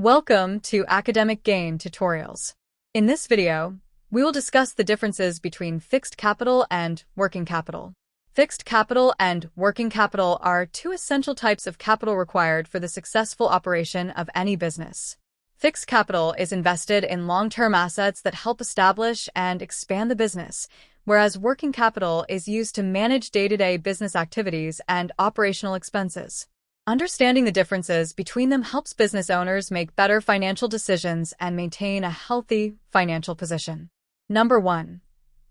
Welcome to Academic Gain Tutorials. In this video, we will discuss the differences between fixed capital and working capital. Fixed capital and working capital are two essential types of capital required for the successful operation of any business. Fixed capital is invested in long-term assets that help establish and expand the business, whereas working capital is used to manage day-to-day business activities and operational expenses. Understanding the differences between them helps business owners make better financial decisions and maintain a healthy financial position. Number 1.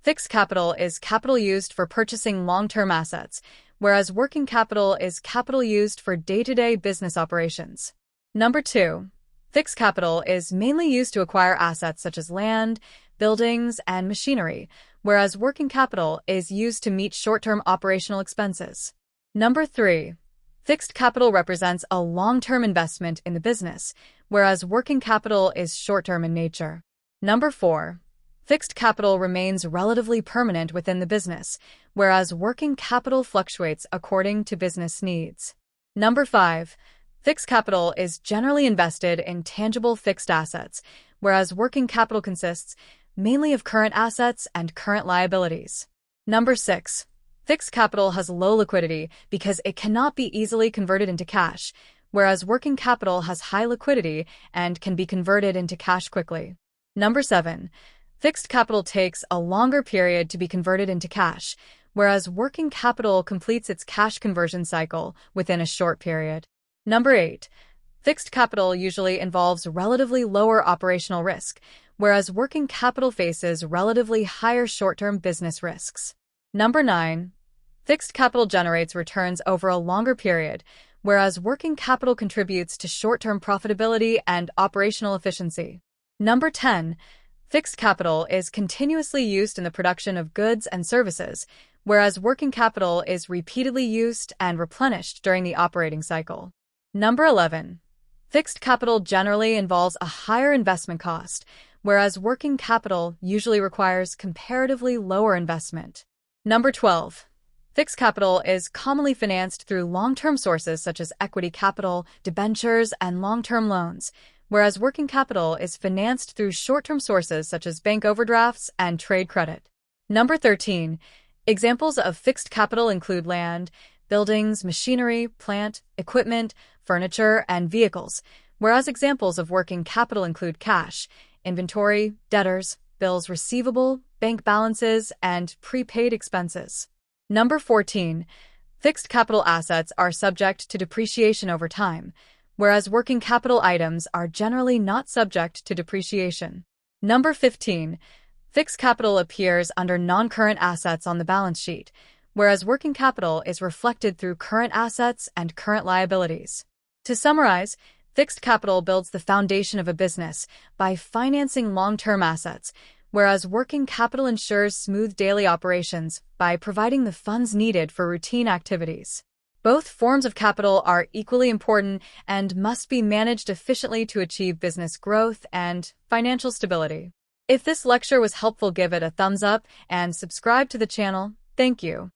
Fixed capital is capital used for purchasing long-term assets, whereas working capital is capital used for day-to-day business operations. Number 2. Fixed capital is mainly used to acquire assets such as land, buildings, and machinery, whereas working capital is used to meet short-term operational expenses. Number 3. Fixed capital represents a long-term investment in the business, whereas working capital is short-term in nature. Number 4. Fixed capital remains relatively permanent within the business, whereas working capital fluctuates according to business needs. Number 5. Fixed capital is generally invested in tangible fixed assets, whereas working capital consists mainly of current assets and current liabilities. Number 6. Fixed capital has low liquidity because it cannot be easily converted into cash, whereas working capital has high liquidity and can be converted into cash quickly. Number 7. Fixed capital takes a longer period to be converted into cash, whereas working capital completes its cash conversion cycle within a short period. Number 8. Fixed capital usually involves relatively lower operational risk, whereas working capital faces relatively higher short-term business risks. Number 9. Fixed capital generates returns over a longer period, whereas working capital contributes to short-term profitability and operational efficiency. Number 10. Fixed capital is continuously used in the production of goods and services, whereas working capital is repeatedly used and replenished during the operating cycle. Number 11. Fixed capital generally involves a higher investment cost, whereas working capital usually requires comparatively lower investment. Number 12. Fixed capital is commonly financed through long-term sources such as equity capital, debentures, and long-term loans, whereas working capital is financed through short-term sources such as bank overdrafts and trade credit. Number 13. Examples of fixed capital include land, buildings, machinery, plant, equipment, furniture, and vehicles, whereas examples of working capital include cash, inventory, debtors, bills receivable, bank balances, and prepaid expenses. Number 14. Fixed capital assets are subject to depreciation over time, whereas working capital items are generally not subject to depreciation. Number 15. Fixed capital appears under non-current assets on the balance sheet, whereas working capital is reflected through current assets and current liabilities. To summarize, fixed capital builds the foundation of a business by financing long-term assets, whereas working capital ensures smooth daily operations by providing the funds needed for routine activities. Both forms of capital are equally important and must be managed efficiently to achieve business growth and financial stability. If this lecture was helpful, give it a thumbs up and subscribe to the channel. Thank you.